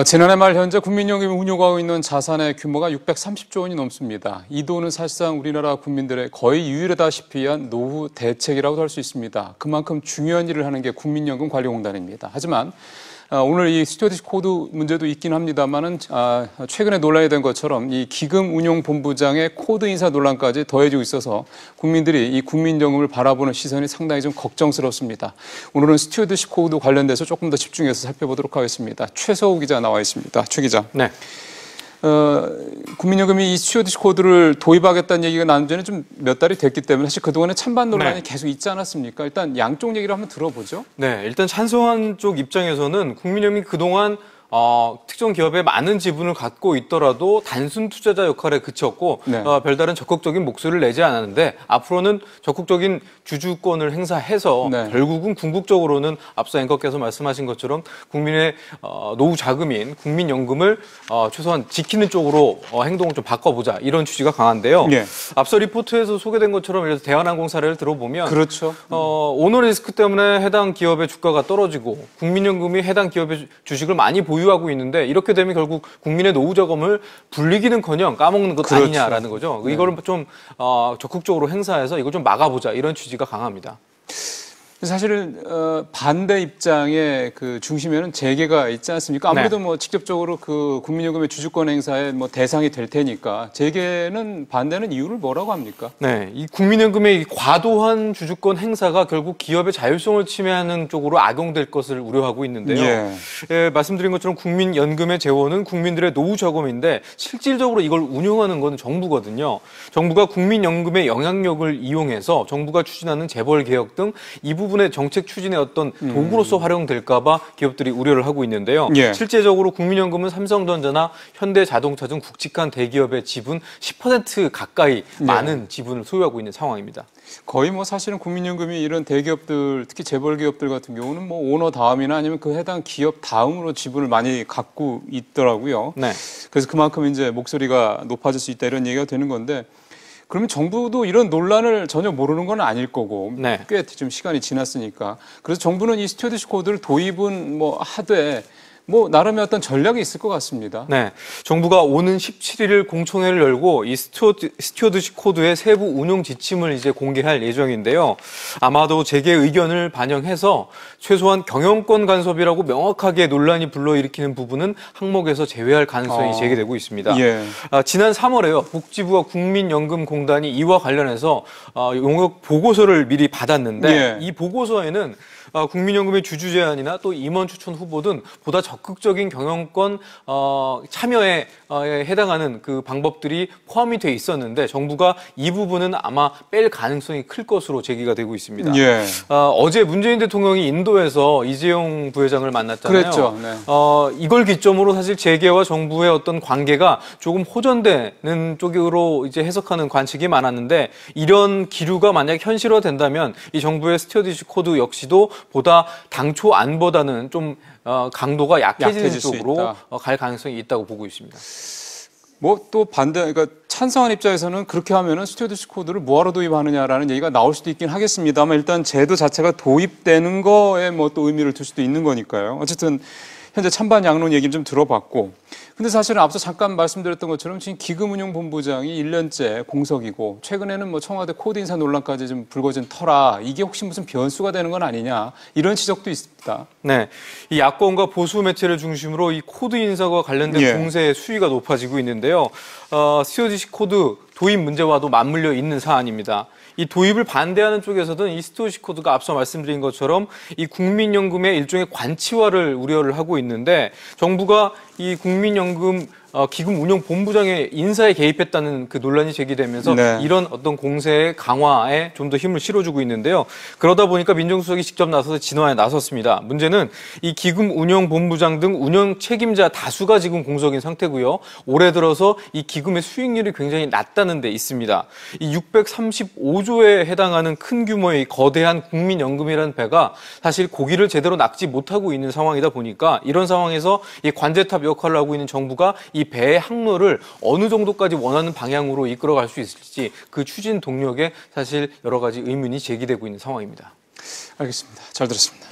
지난해 말 현재 국민연금이 운용하고 있는 자산의 규모가 630조 원이 넘습니다. 이 돈은 사실상 우리나라 국민들의 거의 유일하다시피 한 노후 대책이라고도 할 수 있습니다. 그만큼 중요한 일을 하는 게 국민연금관리공단입니다. 하지만 오늘 이 스튜어디십 코드 문제도 있긴 합니다만은 최근에 논란이 된 것처럼 이 기금운용본부장의 코드 인사 논란까지 더해지고 있어서 국민들이 이 국민연금을 바라보는 시선이 상당히 좀 걱정스럽습니다. 오늘은 스튜어디십 코드 관련돼서 조금 더 집중해서 살펴보도록 하겠습니다. 최서우 기자 나와 있습니다. 최 기자. 네. 국민연금이 이 스튜어디십 코드를 도입하겠다는 얘기가 나온 지는 좀 몇 달이 됐기 때문에 사실 그동안에 찬반 논란이 계속 있지 않았습니까? 일단 양쪽 얘기를 한번 들어보죠. 네, 일단 찬성한 쪽 입장에서는 국민연금이 그동안 특정 기업에 많은 지분을 갖고 있더라도 단순 투자자 역할에 그쳤고 네. 별다른 적극적인 목소리를 내지 않았는데 앞으로는 적극적인 주주권을 행사해서 결국은 궁극적으로는 앞서 앵커께서 말씀하신 것처럼 국민의 노후 자금인 국민연금을 최소한 지키는 쪽으로 행동을 좀 바꿔보자 이런 취지가 강한데요. 네. 앞서 리포트에서 소개된 것처럼 예를 들어서 대한항공 사례를 들어보면 그렇죠. 오너 리스크 때문에 해당 기업의 주가가 떨어지고 국민연금이 해당 기업의 주식을 많이 보유하고 있는데 이렇게 되면 결국 국민의 노후 자금을 불리기는커녕 까먹는 것 그렇죠. 아니냐라는 거죠. 네. 이거를 좀 적극적으로 행사해서 이걸 좀 막아보자 이런 취지가 강합니다. 사실은 반대 입장의 그 중심에는 재계가 있지 않습니까? 아무래도 뭐 직접적으로 그 국민연금의 주주권 행사에 뭐 대상이 될 테니까 재계는 반대는 이유를 뭐라고 합니까? 네, 이 국민연금의 과도한 주주권 행사가 결국 기업의 자율성을 침해하는 쪽으로 악용될 것을 우려하고 있는데요. 말씀드린 것처럼 국민연금의 재원은 국민들의 노후 자금인데 실질적으로 이걸 운영하는 건 정부거든요. 정부가 국민연금의 영향력을 이용해서 정부가 추진하는 재벌 개혁 등 이 부분의 정책 추진의 어떤 도구로서 활용될까 봐 기업들이 우려를 하고 있는데요. 실제적으로 국민연금은 삼성전자나 현대자동차 등 굵직한 대기업의 지분 10% 가까이 많은 지분을 소유하고 있는 상황입니다. 거의 뭐 사실은 국민연금이 이런 대기업들, 특히 재벌 기업들 같은 경우는 뭐 오너 다음이나 아니면 그 해당 기업 다음으로 지분을 많이 갖고 있더라고요. 네. 그래서 그만큼 이제 목소리가 높아질 수 있다 이런 얘기가 되는 건데 그러면 정부도 이런 논란을 전혀 모르는 건 아닐 거고 꽤 좀 시간이 지났으니까 그래서 정부는 이 스튜어디십 코드를 도입은 뭐 하되 뭐 나름의 어떤 전략이 있을 것 같습니다. 네, 정부가 오는 17일 공청회를 열고 이 스튜어디십 코드의 세부 운용 지침을 이제 공개할 예정인데요. 아마도 재계 의견을 반영해서 최소한 경영권 간섭이라고 명확하게 논란이 불러일으키는 부분은 항목에서 제외할 가능성이 제기되고 있습니다. 지난 3월에요. 복지부와 국민연금공단이 이와 관련해서 용역 보고서를 미리 받았는데 이 보고서에는 국민연금의 주주 제안이나 또 임원 추천 후보 등 보다 적극적인 경영권 참여에 해당하는 그 방법들이 포함이 돼 있었는데 정부가 이 부분은 아마 뺄 가능성이 클 것으로 제기가 되고 있습니다. 어제 문재인 대통령이 인도에서 이재용 부회장을 만났잖아요. 그랬죠. 이걸 기점으로 사실 재계와 정부의 어떤 관계가 조금 호전되는 쪽으로 이제 해석하는 관측이 많았는데 이런 기류가 만약 현실화된다면 이 정부의 스튜어디십 코드 역시도 보다 당초 안보다는 좀 강도가 약해지는 쪽으로 갈 가능성이 있다고 보고 있습니다. 뭐 또 반대, 그러니까 찬성한 입장에서는 그렇게 하면은 스튜어디십 코드를 뭐하러 도입하느냐라는 얘기가 나올 수도 있긴 하겠습니다만 일단 제도 자체가 도입되는 거에 뭐 또 의미를 둘 수도 있는 거니까요. 어쨌든 현재 찬반 양론 얘기를 좀 들어봤고 근데 사실은 앞서 잠깐 말씀드렸던 것처럼 지금 기금운용본부장이 1년째 공석이고 최근에는 뭐 청와대 코드 인사 논란까지 좀 불거진 터라 이게 혹시 무슨 변수가 되는 건 아니냐 이런 지적도 있습니다. 네, 이 야권과 보수 매체를 중심으로 이 코드 인사와 관련된 공세의 수위가 높아지고 있는데요. 스튜어디십 코드 도입 문제와도 맞물려 있는 사안입니다. 이 도입을 반대하는 쪽에서는 이 스튜어디십 코드가 앞서 말씀드린 것처럼 이 국민연금의 일종의 관치화를 우려를 하고 있는데 정부가 이 국민연금 기금운용본부장의 인사에 개입했다는 그 논란이 제기되면서 이런 어떤 공세의 강화에 좀 더 힘을 실어주고 있는데요. 그러다 보니까 민정수석이 직접 나서서 진화에 나섰습니다. 문제는 이 기금운용본부장 등 운영 책임자 다수가 지금 공석인 상태고요. 올해 들어서 이 기금의 수익률이 굉장히 낮다는 데 있습니다. 이 635조에 해당하는 큰 규모의 거대한 국민연금이라는 배가 사실 고기를 제대로 낚지 못하고 있는 상황이다 보니까 이런 상황에서 이 관제탑 역할을 하고 있는 정부가 이 배의 항로를 어느 정도까지 원하는 방향으로 이끌어갈 수 있을지 그 추진 동력에 사실 여러 가지 의문이 제기되고 있는 상황입니다. 알겠습니다. 잘 들었습니다.